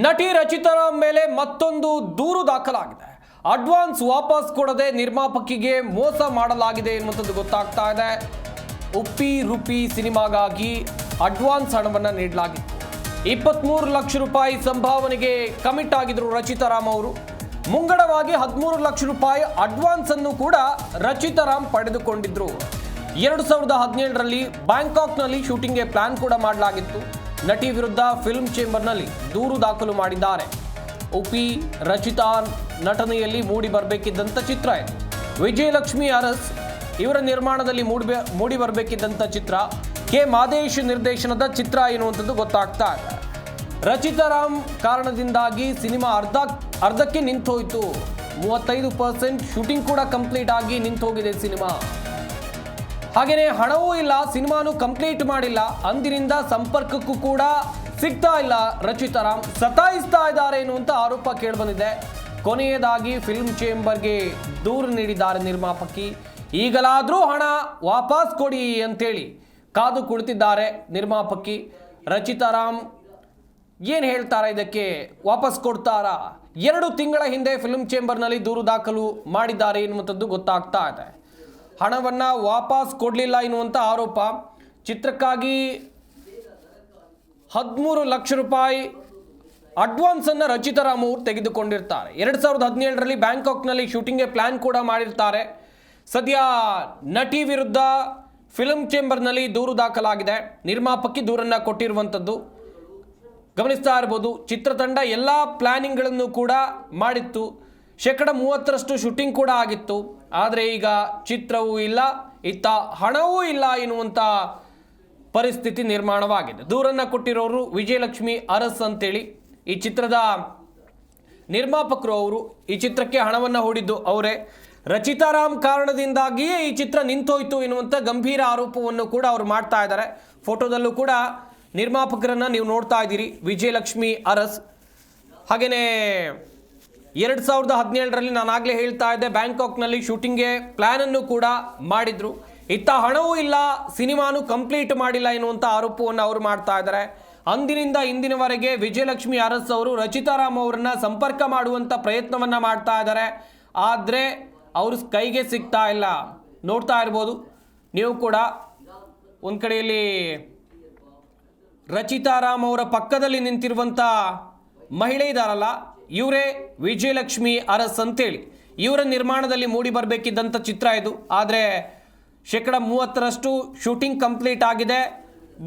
ನಟಿ ರಚಿತಾರಾಮ್ ಮೇಲೆ ಮತ್ತೊಂದು ದೂರು ದಾಖಲಾಗಿದೆ. ಅಡ್ವಾನ್ಸ್ ವಾಪಸ್ ಕೊಡದೆ ನಿರ್ಮಾಪಕಿಗೆ ಮೋಸ ಮಾಡಲಾಗಿದೆ ಎನ್ನುವಂಥದ್ದು ಗೊತ್ತಾಗ್ತಾ ಇದೆ. ಉಪ್ಪಿ ರುಪಿ ಸಿನಿಮಾಗಾಗಿ ಅಡ್ವಾನ್ಸ್ ಹಣವನ್ನು ನೀಡಲಾಗಿತ್ತು. 23 ಲಕ್ಷ ರೂಪಾಯಿ ಸಂಭಾವನೆಗೆ ಕಮಿಟ್ ಆಗಿದ್ರು ರಚಿತಾರಾಮ್ ಅವರು. ಮುಂಗಡವಾಗಿ 13 ಲಕ್ಷ ರೂಪಾಯಿ ಅಡ್ವಾನ್ಸ್ ಅನ್ನು ಕೂಡ ರಚಿತಾರಾಮ್ ಪಡೆದುಕೊಂಡಿದ್ರು. 2017ರಲ್ಲಿ ಬ್ಯಾಂಕಾಕ್ನಲ್ಲಿ ಶೂಟಿಂಗ್ಗೆ ಪ್ಲಾನ್ ಕೂಡ ಮಾಡಲಾಗಿತ್ತು. ನಟಿ ವಿರುದ್ಧ ಫಿಲ್ಮ್ ಚೇಂಬರ್ನಲ್ಲಿ ದೂರು ದಾಖಲು ಮಾಡಿದ್ದಾರೆ. ಉಪಿ ರಚಿತಾ ನಟನೆಯಲ್ಲಿ ಮೂಡಿ ಬರಬೇಕಿದ್ದಂಥ ಚಿತ್ರ ಇದು. ವಿಜಯಲಕ್ಷ್ಮಿ ಅರಸ್ ಇವರ ನಿರ್ಮಾಣದಲ್ಲಿ ಮೂಡಿ ಬರಬೇಕಿದ್ದಂಥ ಚಿತ್ರ. ಕೆ ಮಾದೇಶ್ ನಿರ್ದೇಶನದ ಚಿತ್ರ ಎನ್ನುವಂಥದ್ದು ಗೊತ್ತಾಗ್ತಾ ಇದೆ. ರಚಿತಾರಾಮ್ ಕಾರಣದಿಂದಾಗಿ ಸಿನಿಮಾ ಅರ್ಧಕ್ಕೆ ನಿಂತೋಯ್ತು. 35% ಶೂಟಿಂಗ್ ಕೂಡ ಕಂಪ್ಲೀಟ್ ಆಗಿ ನಿಂತೋಗಿದೆ ಸಿನಿಮಾ. ಹಾಗೇನೆ ಹಣವೂ ಇಲ್ಲ, ಸಿನಿಮಾನು ಕಂಪ್ಲೀಟ್ ಮಾಡಿಲ್ಲ. ಅಂದಿನಿಂದ ಸಂಪರ್ಕಕ್ಕೂ ಕೂಡ ಸಿಗ್ತಾ ಇಲ್ಲ. ರಚಿತಾರಾಮ್ ಸತಾಯಿಸ್ತಾ ಇದ್ದಾರೆ ಎನ್ನುವಂಥ ಆರೋಪ ಕೇಳಿಬಂದಿದೆ. ಕೊನೆಯದಾಗಿ ಫಿಲ್ಮ್ ಚೇಂಬರ್ಗೆ ದೂರು ನೀಡಿದ್ದಾರೆ ನಿರ್ಮಾಪಕಿ. ಈಗಲಾದರೂ ಹಣ ವಾಪಸ್ ಕೊಡಿ ಅಂತೇಳಿ ಕಾದು ಕುಳಿತಿದ್ದಾರೆ ನಿರ್ಮಾಪಕಿ. ರಚಿತಾರಾಮ್ ಏನು ಹೇಳ್ತಾರೆ, ಇದಕ್ಕೆ ವಾಪಸ್ ಕೊಡ್ತಾರಾ? 2 ತಿಂಗಳ ಹಿಂದೆ ಫಿಲ್ಮ್ ಚೇಂಬರ್ನಲ್ಲಿ ದೂರು ದಾಖಲು ಮಾಡಿದ್ದಾರೆ ಎನ್ನುವಂಥದ್ದು ಗೊತ್ತಾಗ್ತಾ ಇದೆ. ಹಣವನ್ನು ವಾಪಸ್ ಕೊಡಲಿಲ್ಲ ಎನ್ನುವಂಥ ಆರೋಪ. ಚಿತ್ರಕ್ಕಾಗಿ 13 ಲಕ್ಷ ರೂಪಾಯಿ ಅಡ್ವಾನ್ಸನ್ನು ರಚಿತಾರಾಮ್ ಅವರು ತೆಗೆದುಕೊಂಡಿರ್ತಾರೆ. 2017ರಲ್ಲಿ ಬ್ಯಾಂಕಾಕ್ನಲ್ಲಿ ಶೂಟಿಂಗ್ಗೆ ಪ್ಲಾನ್ ಕೂಡ ಮಾಡಿರ್ತಾರೆ. ಸದ್ಯ ನಟಿ ವಿರುದ್ಧ ಫಿಲ್ಮ್ ಚೇಂಬರ್ನಲ್ಲಿ ದೂರು ದಾಖಲಾಗಿದೆ. ನಿರ್ಮಾಪಕಿ ದೂರನ್ನು ಕೊಟ್ಟಿರುವಂಥದ್ದು ಗಮನಿಸ್ತಾ ಇರ್ಬೋದು. ಚಿತ್ರತಂಡ ಎಲ್ಲ ಪ್ಲಾನಿಂಗ್ಗಳನ್ನು ಕೂಡ ಮಾಡಿತ್ತು. 30% ಶೂಟಿಂಗ್ ಕೂಡ ಆಗಿತ್ತು. ಆದರೆ ಈಗ ಚಿತ್ರವೂ ಇಲ್ಲ, ಇತ್ತ ಹಣವೂ ಇಲ್ಲ ಎನ್ನುವಂಥ ಪರಿಸ್ಥಿತಿ ನಿರ್ಮಾಣವಾಗಿದೆ. ದೂರನ್ನು ಕೊಟ್ಟಿರೋರು ವಿಜಯಲಕ್ಷ್ಮಿ ಅರಸ್ ಅಂತೇಳಿ. ಈ ಚಿತ್ರದ ನಿರ್ಮಾಪಕರು ಅವರು. ಈ ಚಿತ್ರಕ್ಕೆ ಹಣವನ್ನು ಹೂಡಿದ್ದು ಅವರೇ. ರಚಿತಾರಾಮ್ ಕಾರಣದಿಂದಾಗಿಯೇ ಈ ಚಿತ್ರ ನಿಂತೋಯ್ತು ಎನ್ನುವಂಥ ಗಂಭೀರ ಆರೋಪವನ್ನು ಕೂಡ ಅವರು ಮಾಡ್ತಾ ಇದ್ದಾರೆ. ಫೋಟೋದಲ್ಲೂ ಕೂಡ ನಿರ್ಮಾಪಕರನ್ನು ನೀವು ನೋಡ್ತಾ ಇದ್ದೀರಿ, ವಿಜಯಲಕ್ಷ್ಮಿ ಅರಸ್. ಹಾಗೆಯೇ 2017ರಲ್ಲಿ ನಾನಾಗಲೇ ಹೇಳ್ತಾ ಇದ್ದೆ, ಬ್ಯಾಂಕಾಕ್ನಲ್ಲಿ ಶೂಟಿಂಗ್ಗೆ ಪ್ಲ್ಯಾನನ್ನು ಕೂಡ ಮಾಡಿದ್ರು. ಇತ್ತ ಹಣವೂ ಇಲ್ಲ, ಸಿನಿಮಾನು ಕಂಪ್ಲೀಟ್ ಮಾಡಿಲ್ಲ ಎನ್ನುವಂಥ ಆರೋಪವನ್ನು ಅವರು ಮಾಡ್ತಾ ಇದ್ದಾರೆ. ಅಂದಿನಿಂದ ಇಂದಿನವರೆಗೆ ವಿಜಯಲಕ್ಷ್ಮಿ ಅರಸ್ ಅವರು ರಚಿತಾರಾಮ್ ಅವರನ್ನು ಸಂಪರ್ಕ ಮಾಡುವಂಥ ಪ್ರಯತ್ನವನ್ನು ಮಾಡ್ತಾ ಇದ್ದಾರೆ. ಆದರೆ ಅವರು ಕೈಗೆ ಸಿಗ್ತಾ ಇಲ್ಲ. ನೋಡ್ತಾ ಇರ್ಬೋದು ನೀವು ಕೂಡ. ಒಂದು ಕಡೆಯಲ್ಲಿ ರಚಿತಾರಾಮ್ ಅವರ ಪಕ್ಕದಲ್ಲಿ ನಿಂತಿರುವಂಥ ಮಹಿಳೆ ಇದ್ದಾರಲ್ಲ, ಇವರೇ ವಿಜಯಲಕ್ಷ್ಮಿ ಅರಸ್ ಅಂತೇಳಿ. ಇವರ ನಿರ್ಮಾಣದಲ್ಲಿ ಮೂಡಿ ಬರಬೇಕಿದ್ದಂಥ ಚಿತ್ರ ಇದು. ಆದರೆ 30% ಶೂಟಿಂಗ್ ಕಂಪ್ಲೀಟ್ ಆಗಿದೆ.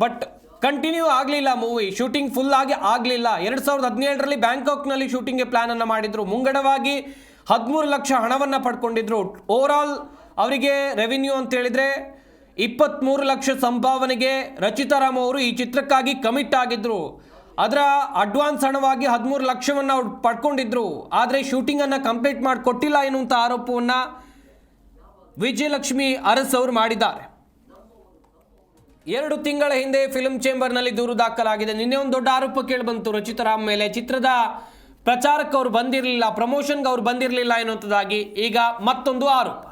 ಬಟ್ ಕಂಟಿನ್ಯೂ ಆಗಲಿಲ್ಲ ಮೂವಿ. ಶೂಟಿಂಗ್ ಫುಲ್ ಆಗಿ ಆಗಲಿಲ್ಲ. 2017ರಲ್ಲಿ ಬ್ಯಾಂಕಾಕ್ನಲ್ಲಿ ಶೂಟಿಂಗ್ಗೆ ಪ್ಲ್ಯಾನನ್ನು ಮಾಡಿದರು. ಮುಂಗಡವಾಗಿ 13 ಲಕ್ಷ ಹಣವನ್ನು ಪಡ್ಕೊಂಡಿದ್ರು. ಓವರಾಲ್ ಅವರಿಗೆ ರೆವಿನ್ಯೂ ಅಂತ ಹೇಳಿದರೆ 23 ಲಕ್ಷ ಸಂಭಾವನೆಗೆ ರಚಿತಾರಾಮ್ ಅವರು ಈ ಚಿತ್ರಕ್ಕಾಗಿ ಕಮಿಟ್ ಆಗಿದ್ರು. ಅದರ ಅಡ್ವಾನ್ಸ್ ಹಣವಾಗಿ 13 ಲಕ್ಷವನ್ನು ಅವ್ರು ಪಡ್ಕೊಂಡಿದ್ರು. ಆದರೆ ಶೂಟಿಂಗನ್ನು ಕಂಪ್ಲೀಟ್ ಮಾಡಿಕೊಟ್ಟಿಲ್ಲ ಎನ್ನುವಂಥ ಆರೋಪವನ್ನು ವಿಜಯಲಕ್ಷ್ಮಿ ಅರಸ್ ಅವರು ಮಾಡಿದ್ದಾರೆ. 2 ತಿಂಗಳ ಹಿಂದೆ ಫಿಲ್ಮ್ ಚೇಂಬರ್ನಲ್ಲಿ ದೂರು ದಾಖಲಾಗಿದೆ. ನಿನ್ನೆ ಒಂದು ದೊಡ್ಡ ಆರೋಪ ಕೇಳಿಬಂತು ರಚಿತಾರಾಮ್ ಮೇಲೆ. ಚಿತ್ರದ ಪ್ರಚಾರಕ್ಕೆ ಅವರು ಬಂದಿರಲಿಲ್ಲ, ಪ್ರಮೋಷನ್ಗೆ ಅವರು ಬಂದಿರಲಿಲ್ಲ ಎನ್ನುವಂಥದ್ದಾಗಿ ಈಗ ಮತ್ತೊಂದು ಆರೋಪ.